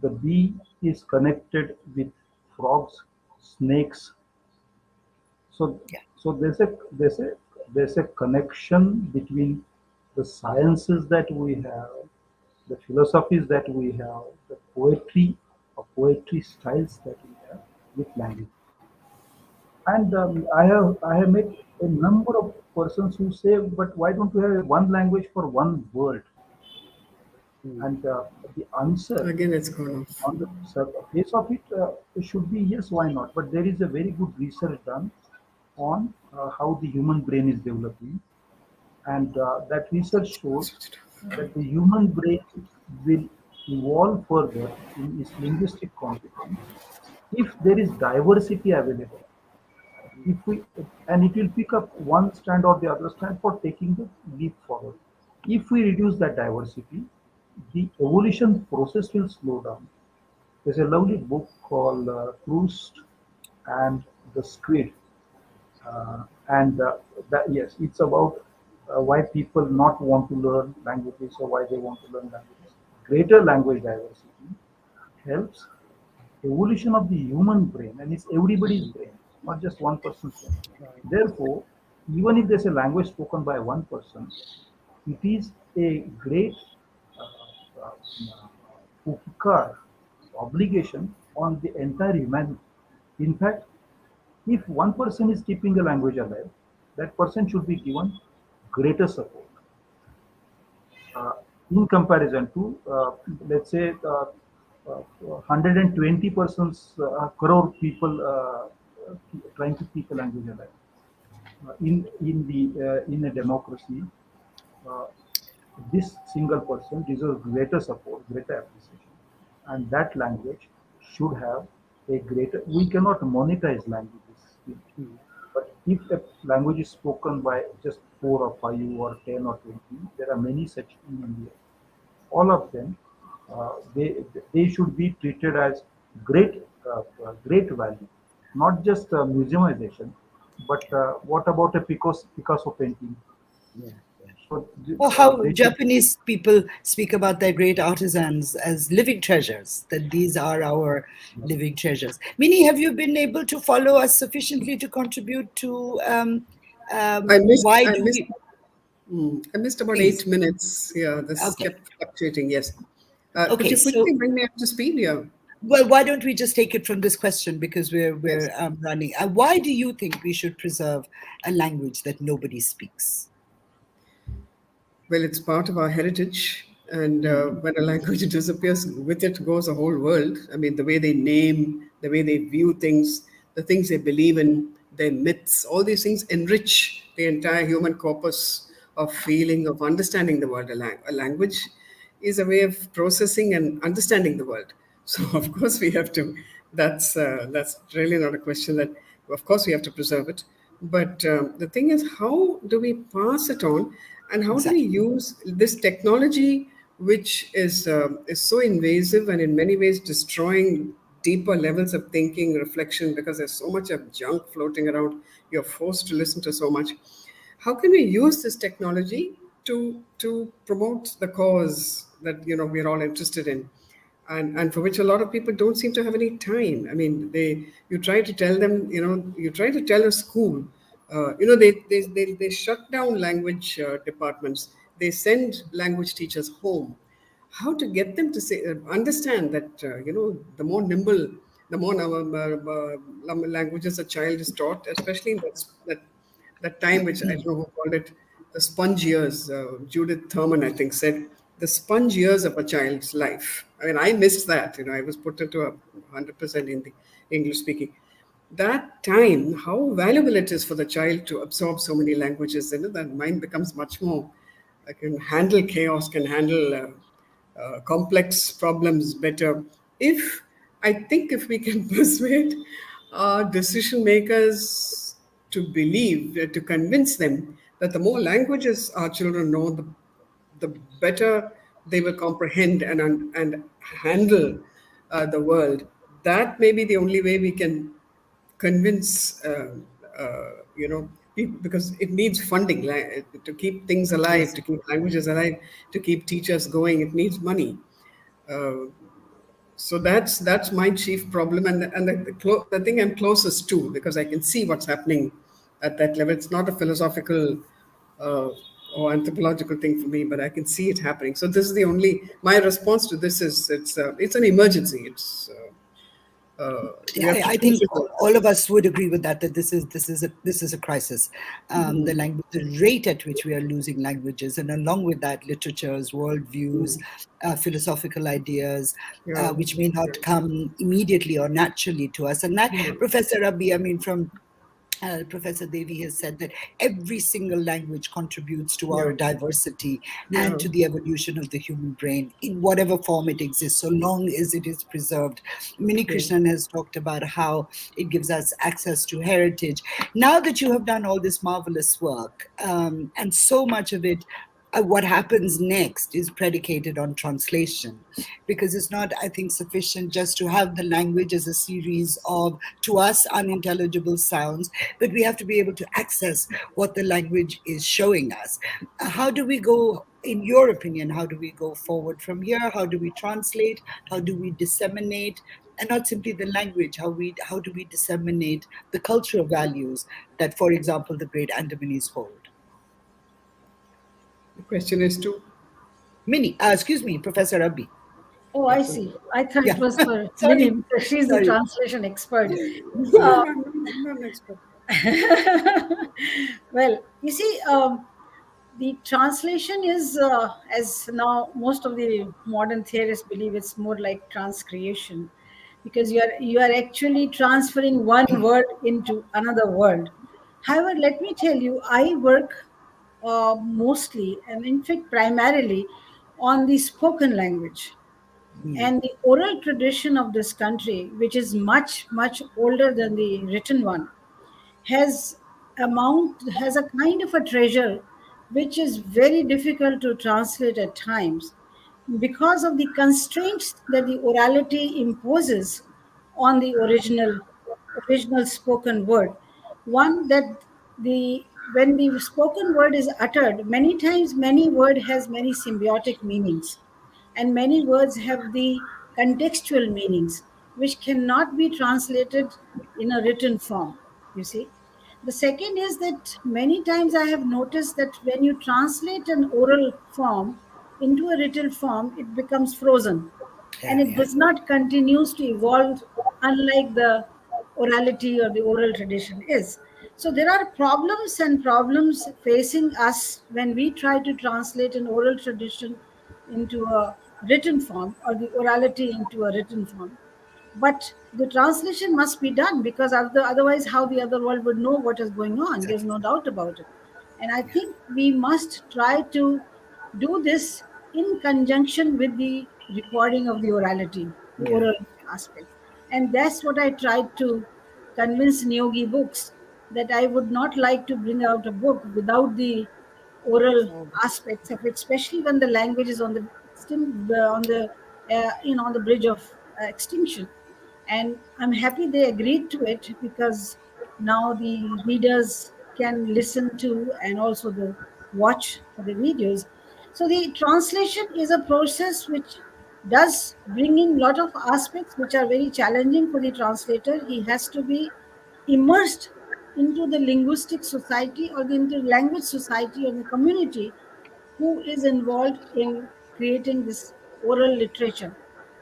the bee is connected with frogs, snakes. So Yeah. so there's a connection between the sciences that we have, the philosophies that we have, the poetry styles that we have with language. And I have met a number of persons who say, but why don't we have one language for one world? And the answer Again, it's gone off. on the face of it, it should be yes, why not? But there is a very good research done on how the human brain is developing, and that research shows that the human brain will evolve further in its linguistic competence if there is diversity available. If we and it will pick up one strand or the other strand for taking the leap forward. If we reduce that diversity, the evolution process will slow down. There's a lovely book called Proust and the Squid, and that yes, it's about why people not want to learn languages or why they want to learn languages. Greater language diversity helps evolution of the human brain, and it's everybody's brain, not just one person's brain. Therefore, even if there's a language spoken by one person, it is a great uh, upkar, obligation on the entire humanity. In fact, if one person is keeping the language alive, that person should be given greater support uh, in comparison to, let's say, 120 persons, crore people trying to keep a language alive. In a democracy, uh, this single person deserves greater support, greater appreciation, and that language should have a greater. We cannot monetize languages, but if a language is spoken by just 4 or 5 or 10 or 20, there are many such in India. All of them, they should be treated as great value, not just museumization, but what about a Picasso painting? Yeah. So Or how they should. Japanese people speak about their great artisans as living treasures, that these are our living treasures. Minnie, have you been able to follow us sufficiently to contribute to I missed. why I do missed. we, I missed about please? 8 minutes. Yeah, this Okay. kept fluctuating. Yes. Could Okay, you so, quickly bring me up to speed? Yeah. well, why don't we just take it from this question because we're Yes. running. Why do you think we should preserve a language that nobody speaks? Well, it's part of our heritage. And when a language disappears, with it goes a whole world. I mean, the way they name, the way they view things, the things they believe in, their myths, all these things enrich the entire human corpus of feeling, of understanding the world. A language is a way of processing and understanding the world. So, of course, we have to. That's really not a question that. Of course, we have to preserve it. But the thing is, how do we pass it on, and how do we Exactly. use this technology, which is so invasive and in many ways destroying deeper levels of thinking, reflection, because there's so much of junk floating around. You're forced to listen to so much. How can we use this technology to promote the cause that we're all interested in, and for which a lot of people don't seem to have any time? I mean, you try to tell them, you try to tell a school, they shut down language departments. They send language teachers home. How to get them to understand that the more nimble, the more languages a child is taught, especially in that time, which I don't know who called it, the sponge years. Judith Thurman, I think, said the sponge years of a child's life. I mean, I missed that. I was put into 100% in the English speaking. That time, how valuable it is for the child to absorb so many languages. That mind becomes much more, can handle chaos, can handle complex problems better. If we can persuade our decision makers to believe, to convince them that the more languages our children know, the better they will comprehend and handle the world. That may be the only way we can convince, because it needs funding to keep things alive, Yes. to keep languages alive, to keep teachers going. It needs money. Uh, so that's my chief problem, and the thing I'm closest to, because I can see what's happening at that level. It's not a philosophical uh, or anthropological thing for me, but I can see it happening. So this is the only my response to this is it's an emergency. We have to I choose think it. all of us would agree with that. That this is a crisis. The rate at which we are losing languages, and along with that, literatures, worldviews, philosophical ideas, Yeah. which may not come immediately or naturally to us. And that, Professor Abbi, I mean, from Professor Devi has said that every single language contributes to our Yeah. diversity Yeah. and to the evolution of the human brain in whatever form it exists, so long as it is preserved. Mini Yeah. Krishnan has talked about how it gives us access to heritage. Now that you have done all this marvelous work, and so much of it, what happens next is predicated on translation, because it's not, I think, sufficient just to have the language as a series of, to us, unintelligible sounds, but we have to be able to access what the language is showing us. How do we go, in your opinion, how do we go forward from here? How do we translate? How do we disseminate? And not simply the language, how do we disseminate the cultural values that, for example, the Great Andamanese hold? The question is to. Excuse me, Professor Abbi. Oh, I see. I thought it Yeah, was for Mini, sorry, because she's the sorry. translation expert. No, I'm not an expert. Well, you see, the translation is, as now most of the modern theorists believe, it's more like transcreation, because you are actually transferring one word into another word. However, let me tell you, I work mostly, and in fact primarily, on the spoken language and the oral tradition of this country, which is much much older than the written one, has a kind of a treasure which is very difficult to translate at times because of the constraints that the orality imposes on the original spoken word. One, that the when the spoken word is uttered, many times many word has many symbiotic meanings, and many words have the contextual meanings which cannot be translated in a written form, you see. The second is that many times I have noticed that when you translate an oral form into a written form, it becomes frozen and Yeah, it yeah. does not continues to evolve, unlike the orality or the oral tradition is. So there are problems facing us when we try to translate an oral tradition into a written form, or the orality into a written form. But the translation must be done, because otherwise how the other world would know what is going on. There's Exactly. no doubt about it. And I Yeah. think we must try to do this in conjunction with the recording of the orality, the Yeah. oral aspect. And that's what I tried to convince Neogi books, that I would not like to bring out a book without the oral aspects of it, especially when the language is on the on the bridge of extinction. And I'm happy they agreed to it, because now the readers can listen to and also the watch the videos. So the translation is a process which does bring in a lot of aspects which are very challenging for the translator. He has to be immersed into the linguistic society, or into language society, or the community who is involved in creating this oral literature,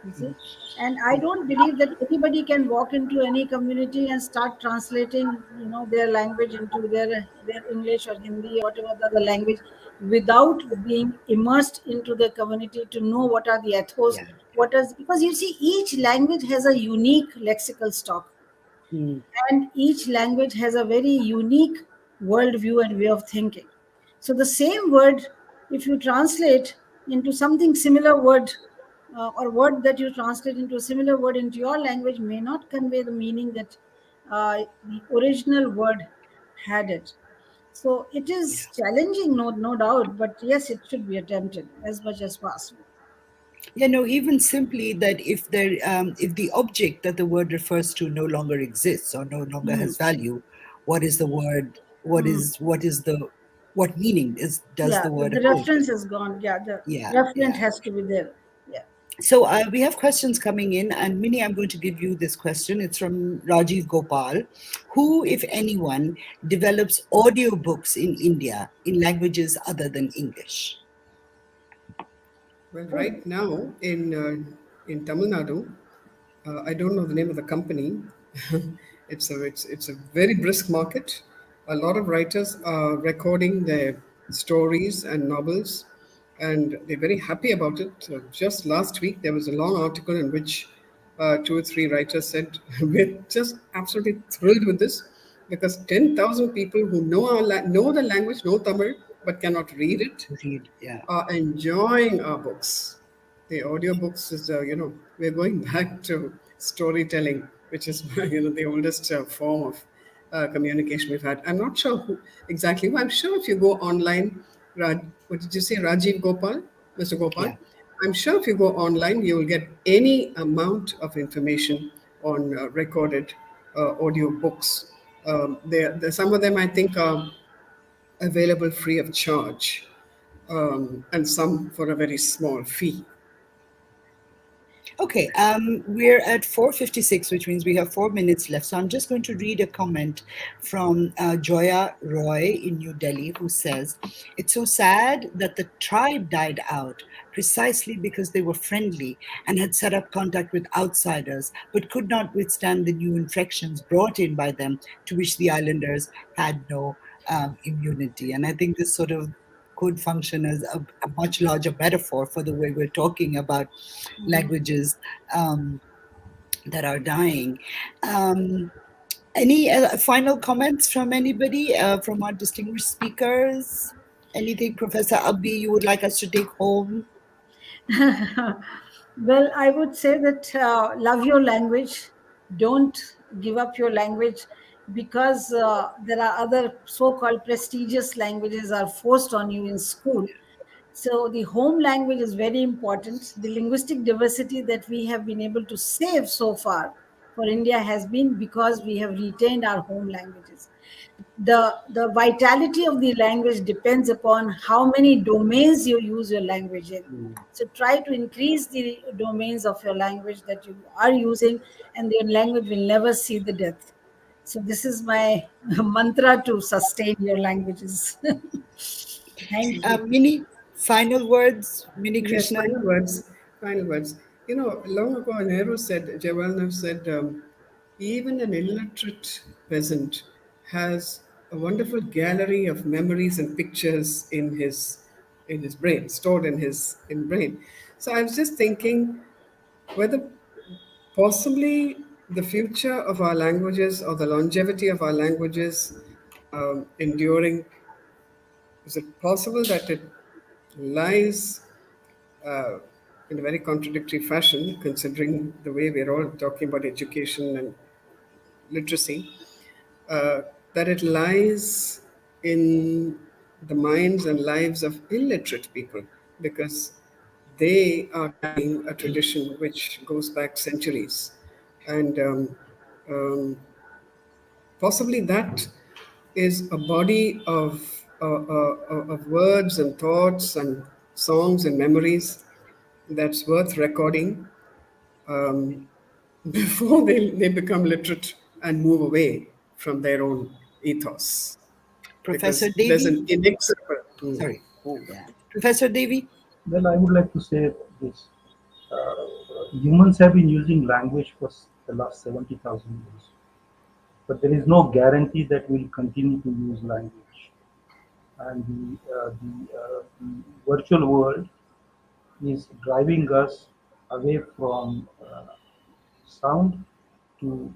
you see. And I don't believe that anybody can walk into any community and start translating, their language into their English or Hindi or whatever the other language, without being immersed into the community to know what are the ethos, Yeah. what is, because you see, each language has a unique lexical stock, Mm. and each language has a very unique worldview and way of thinking. So the same word, if you translate into something similar word, or word that you translate into a similar word into your language may not convey the meaning that the original word had it. So it is challenging, no doubt, but yes, it should be attempted as much as possible. Even simply that if the object that the word refers to no longer exists or no longer Mm. has value, what is the word? Mm. What meaning does Yeah, the word the hold? reference is gone. Yeah, the Yeah, referent yeah. has to be there. Yeah. So we have questions coming in, and Minnie, I'm going to give you this question. It's from Rajiv Gopal. Who, if anyone, develops audiobooks in India in languages other than English? Well, Oh. right now in Tamil Nadu, I don't know the name of the company. It's a very brisk market. A lot of writers are recording their stories and novels, and they're very happy about it. Just last week, there was a long article in which two or three writers said, "We're just absolutely thrilled with this because 10,000 people who know the language, know Tamil, but cannot read it, Read, yeah. are enjoying our books. The audiobooks is, we're going back to storytelling, which is, the oldest form of communication we've had. I'm not sure who exactly who. I'm sure if you go online, what did you say, Rajiv Gopal, Mr. Gopal? Yeah. I'm sure if you go online, you will get any amount of information on recorded audio books. Some of them, I think, are available free of charge, and some for a very small fee. Okay, we're at 4:56, which means we have 4 minutes left. So I'm just going to read a comment from Joya Roy in New Delhi, who says, "It's so sad that the tribe died out precisely because they were friendly and had set up contact with outsiders, but could not withstand the new infections brought in by them, to which the islanders had no immunity." And I think this sort of could function as a much larger metaphor for the way we're talking about languages that are dying. Um, any final comments from anybody, from our distinguished speakers? Anything, Professor Abbi, you would like us to take home? Well, I would say that love your language. Don't give up your language because there are other so-called prestigious languages are forced on you in school. So the home language is very important. The linguistic diversity that we have been able to save so far for India has been because we have retained our home languages. The vitality of the language depends upon how many domains you use your language in. So try to increase the domains of your language that you are using, and your language will never see the death. So this is my mantra to sustain your languages. Thank you. Mini, final words, Mini Yes, Krishnan? final words. Final words. Long ago, Jawaharlal Nehru said, even an illiterate peasant has a wonderful gallery of memories and pictures in his brain, stored in brain. So I was just thinking whether possibly the future of our languages or the longevity of our languages enduring, is it possible that it lies uh, in a very contradictory fashion, considering the way we're all talking about education and literacy, uh, that it lies in the minds and lives of illiterate people, because they are carrying a tradition which goes back centuries. And possibly that is a body of words and thoughts and songs and memories that's worth recording before they become literate and move away from their own ethos. Professor Because there's Devi? an inexorable. Sorry. Yeah. Professor Devi? Well, I would like to say this. Humans have been using language for the last 70,000 years, but there is no guarantee that we'll continue to use language. And the virtual world is driving us away from sound to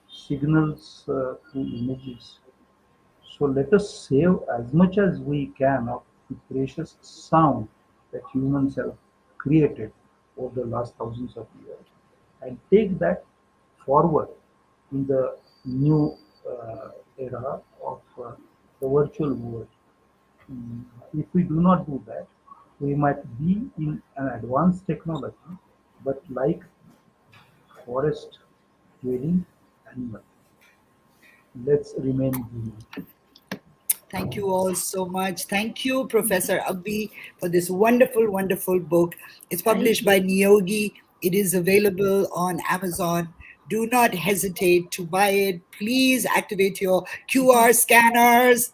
signals to images. So let us save as much as we can of the precious sound that humans have created over the last thousands of years and take that forward in the new era of the virtual world. If we do not do that, we might be in an advanced technology, but like forest dwelling animal. Let's remain human. Thank you all so much. Thank you, Professor Abbi, for this wonderful, wonderful book. It's published by Niyogi. It is available on Amazon. Do not hesitate to buy it. Please activate your QR scanners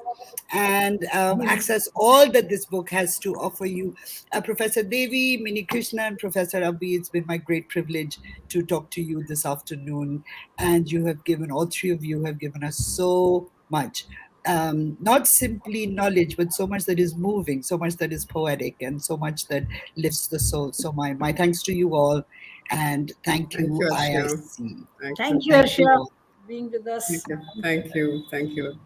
and access all that this book has to offer you. Professor Devi, Mini Krishna, and Professor Abbi, it's been my great privilege to talk to you this afternoon. And you have given, all three of you have given us so much. Not simply knowledge, but so much that is moving, so much that is poetic, and so much that lifts the soul. So my thanks to you all, and thank you, Arshia. IIC. Thank you, Thank Arshia, you all. for being with us. Thank you. Thank you.